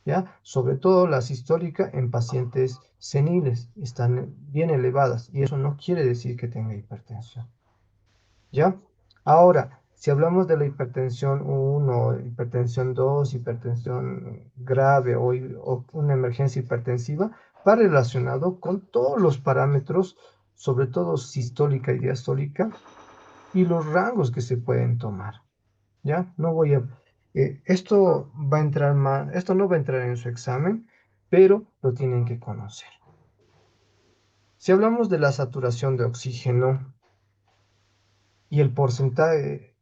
¿ya? Sobre todo la sistólica en pacientes seniles, están bien elevadas y eso no quiere decir que tenga hipertensión, ¿ya? Ahora, si hablamos de la hipertensión 1, hipertensión 2, hipertensión grave o una emergencia hipertensiva, va relacionado con todos los parámetros, sobre todo sistólica y diastólica, y los rangos que se pueden tomar, ¿ya? No voy a... esto va a entrar más, esto no va a entrar en su examen, pero lo tienen que conocer. Si hablamos de la saturación de oxígeno y el porcentaje,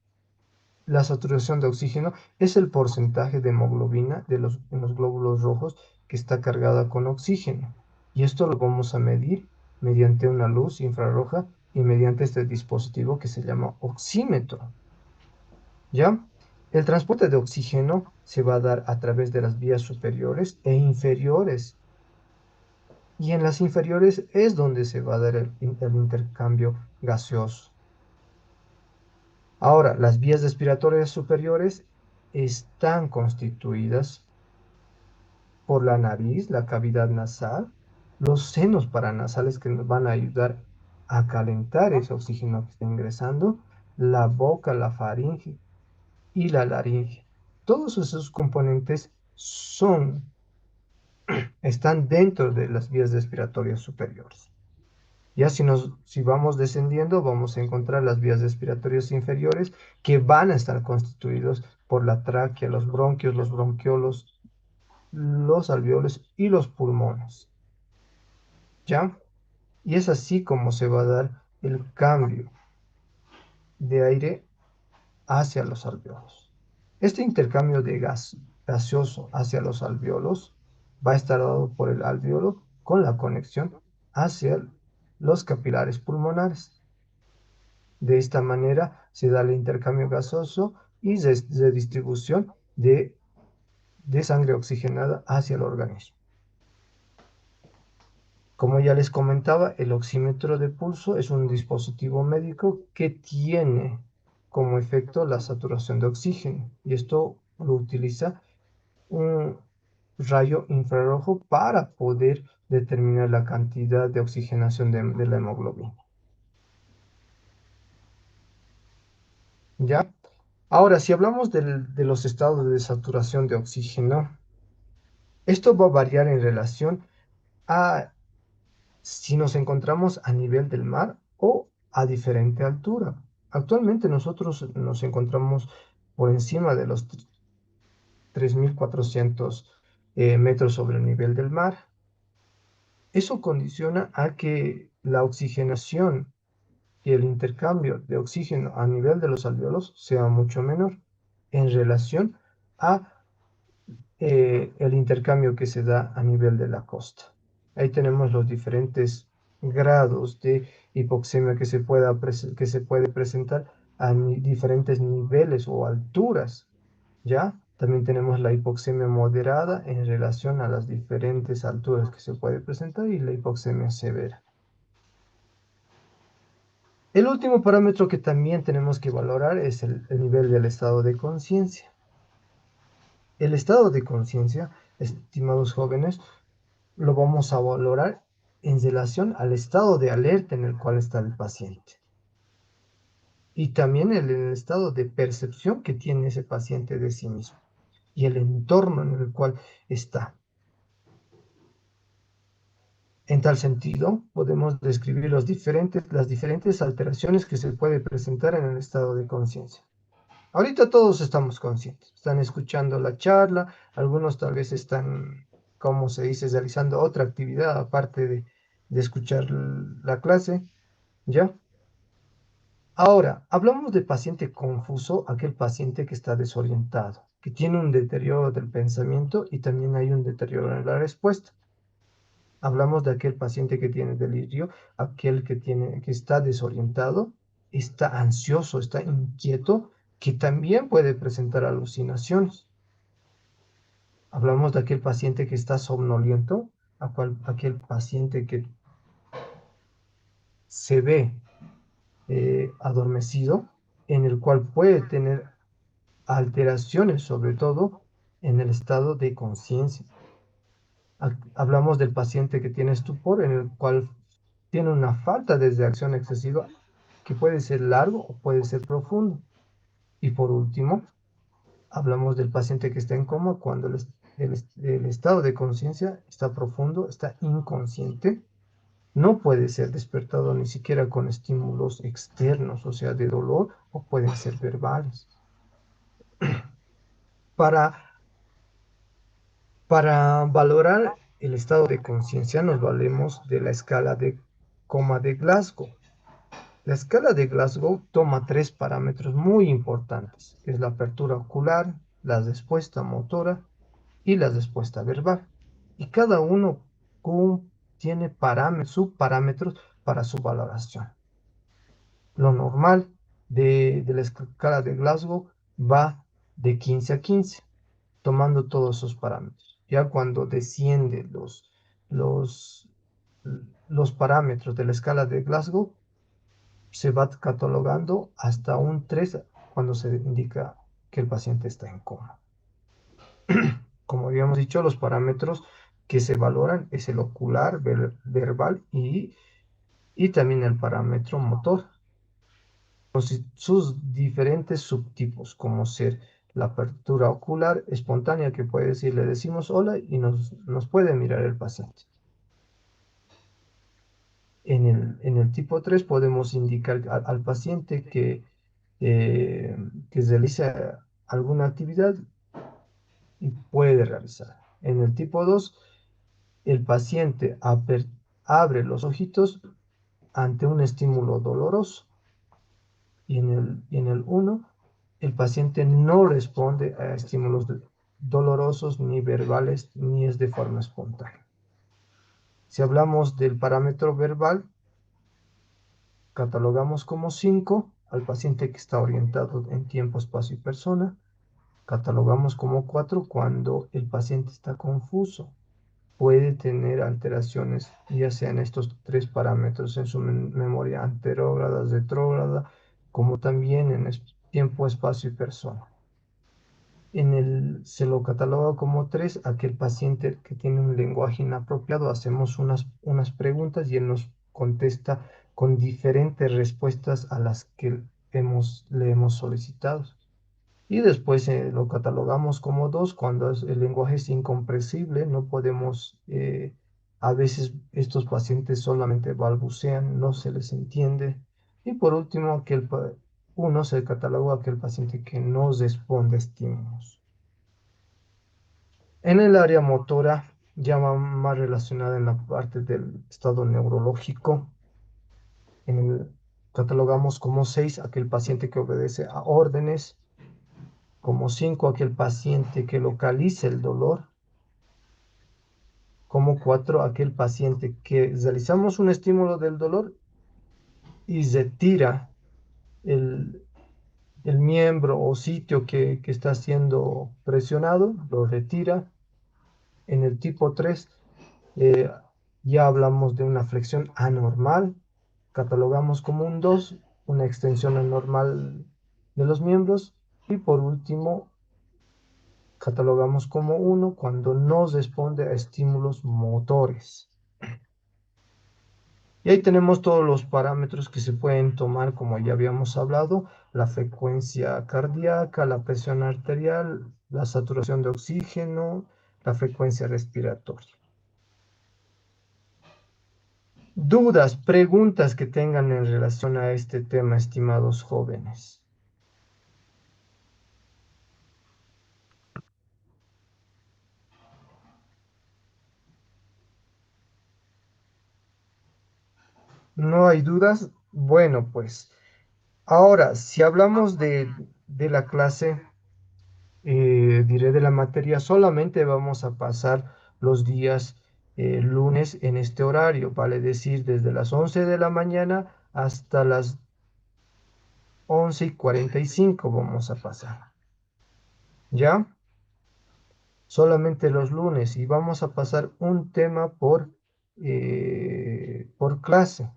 la saturación de oxígeno es el porcentaje de hemoglobina en los glóbulos rojos que está cargada con oxígeno. Y esto lo vamos a medir mediante una luz infrarroja y mediante este dispositivo que se llama oxímetro. ¿Ya? El transporte de oxígeno se va a dar a través de las vías superiores e inferiores. Y en las inferiores es donde se va a dar el intercambio gaseoso. Ahora, las vías respiratorias superiores están constituidas por la nariz, la cavidad nasal, los senos paranasales que nos van a ayudar a calentar ese oxígeno que está ingresando, la boca, la faringe y la laringe. Todos esos componentes están dentro de las vías respiratorias superiores. Ya si vamos descendiendo, vamos a encontrar las vías respiratorias inferiores que van a estar constituidos por la tráquea, los bronquios, los bronquiolos, los alveolos y los pulmones. ¿Ya? Y es así como se va a dar el cambio de aire hacia los alveolos. Este intercambio de gas gaseoso hacia los alveolos va a estar dado por el alveolo con la conexión hacia los capilares pulmonares. De esta manera se da el intercambio gaseoso y redistribución de sangre oxigenada hacia el organismo. Como ya les comentaba, el oxímetro de pulso es un dispositivo médico que tiene como efecto la saturación de oxígeno y esto lo utiliza un rayo infrarrojo para poder determinar la cantidad de oxigenación de la hemoglobina. ¿Ya? Ahora, si hablamos de los estados de saturación de oxígeno, esto va a variar en relación a si nos encontramos a nivel del mar o a diferente altura. Actualmente nosotros nos encontramos por encima de los 3.400 metros sobre el nivel del mar. Eso condiciona a que la oxigenación y el intercambio de oxígeno a nivel de los alveolos sea mucho menor en relación a el intercambio que se da a nivel de la costa. Ahí tenemos los diferentes grados de hipoxemia que se puede presentar a diferentes niveles o alturas, ¿ya? También tenemos la hipoxemia moderada en relación a las diferentes alturas que se puede presentar y la hipoxemia severa. El último parámetro que también tenemos que valorar es el nivel del estado de conciencia. El estado de conciencia, estimados jóvenes, lo vamos a valorar en relación al estado de alerta en el cual está el paciente y también el estado de percepción que tiene ese paciente de sí mismo y el entorno en el cual está. En tal sentido, podemos describir las diferentes alteraciones que se puede presentar en el estado de conciencia. Ahorita todos estamos conscientes, están escuchando la charla, algunos tal vez están, como se dice, realizando otra actividad aparte de escuchar la clase, ¿ya? Ahora, hablamos de paciente confuso, aquel paciente que está desorientado, que tiene un deterioro del pensamiento y también hay un deterioro en la respuesta. Hablamos de aquel paciente que tiene delirio, aquel que está desorientado, está ansioso, está inquieto, que también puede presentar alucinaciones. Hablamos de aquel paciente que está somnoliento, aquel paciente que se ve adormecido, en el cual puede tener alteraciones, sobre todo en el estado de conciencia. Hablamos del paciente que tiene estupor, en el cual tiene una falta de reacción excesiva que puede ser largo o puede ser profundo. Y por último, hablamos del paciente que está en coma cuando el estado de conciencia está profundo, está inconsciente, no puede ser despertado ni siquiera con estímulos externos, o sea, de dolor, o pueden ser verbales. Para, para valorar el estado de conciencia nos valemos de la escala de coma de Glasgow. La escala de Glasgow toma tres parámetros muy importantes, que es la apertura ocular, la respuesta motora y la respuesta verbal. Y cada uno tiene subparámetros para su valoración. Lo normal de la escala de Glasgow va de 15 a 15, tomando todos esos parámetros. Ya cuando desciende los, los parámetros de la escala de Glasgow, se va catalogando hasta un 3 cuando se indica que el paciente está en coma. Como habíamos dicho, los parámetros que se valoran es el ocular, verbal y también el parámetro motor, con sus diferentes subtipos, como ser la apertura ocular espontánea, que puede decir, le decimos hola y nos puede mirar el paciente. En el tipo 3 podemos indicar al paciente que realiza alguna actividad y puede realizar. En el tipo 2 el paciente abre los ojitos ante un estímulo doloroso. Y en el 1 el paciente no responde a estímulos dolorosos ni verbales, ni es de forma espontánea. Si hablamos del parámetro verbal, catalogamos como 5 al paciente que está orientado en tiempo, espacio y persona. Catalogamos como 4 cuando el paciente está confuso. Puede tener alteraciones, ya sea en estos tres parámetros, en su memoria anterógrada, retrógrada, como también en tiempo, espacio y persona. Se lo cataloga como 3 aquel paciente que tiene un lenguaje inapropiado. Hacemos unas preguntas y él nos contesta con diferentes respuestas a las que le hemos solicitado. Y después lo catalogamos como 2 cuando el lenguaje es incomprensible, no podemos, a veces estos pacientes solamente balbucean, no se les entiende. Y por último, 1 se cataloga aquel paciente que no responde a estímulos. En el área motora, ya va más relacionada en la parte del estado neurológico, catalogamos como 6 aquel paciente que obedece a órdenes, como 5 aquel paciente que localiza el dolor, como 4 aquel paciente que realizamos un estímulo del dolor y retira el, el miembro o sitio que está siendo presionado, lo retira. En el tipo 3 eh, ya hablamos de una flexión anormal, catalogamos como un 2 una extensión anormal de los miembros, y por último catalogamos como 1 cuando no responde a estímulos motores. Y ahí tenemos todos los parámetros que se pueden tomar, como ya habíamos hablado, la frecuencia cardíaca, la presión arterial, la saturación de oxígeno, la frecuencia respiratoria. Dudas, preguntas que tengan en relación a este tema, estimados jóvenes. ¿No hay dudas? Bueno, pues ahora, si hablamos de la clase, diré de la materia, solamente vamos a pasar los días lunes en este horario, vale decir, desde las 11 de la mañana hasta las 11:45 vamos a pasar. ¿Ya? Solamente los lunes, y vamos a pasar un tema por clase.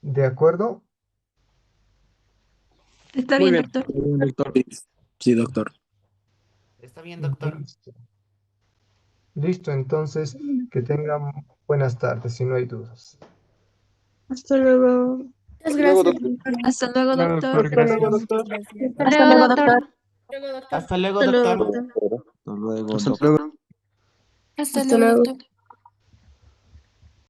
¿De acuerdo? Está Muy bien, bien, doctor. muy bien, doctor. Sí, doctor. Está bien, doctor. Listo. Listo, entonces que tengan buenas tardes, si no hay dudas. Hasta luego. Muchas Hasta luego, gracias, doctor. doctor. Hasta luego, Bueno, doctor. doctor, Hasta luego, gracias. doctor. Hasta Hasta luego, luego, doctor. doctor. Hasta luego, Hasta luego, doctor. doctor. Hasta luego, Hasta doctor. luego. Hasta Hasta luego, luego. doctor.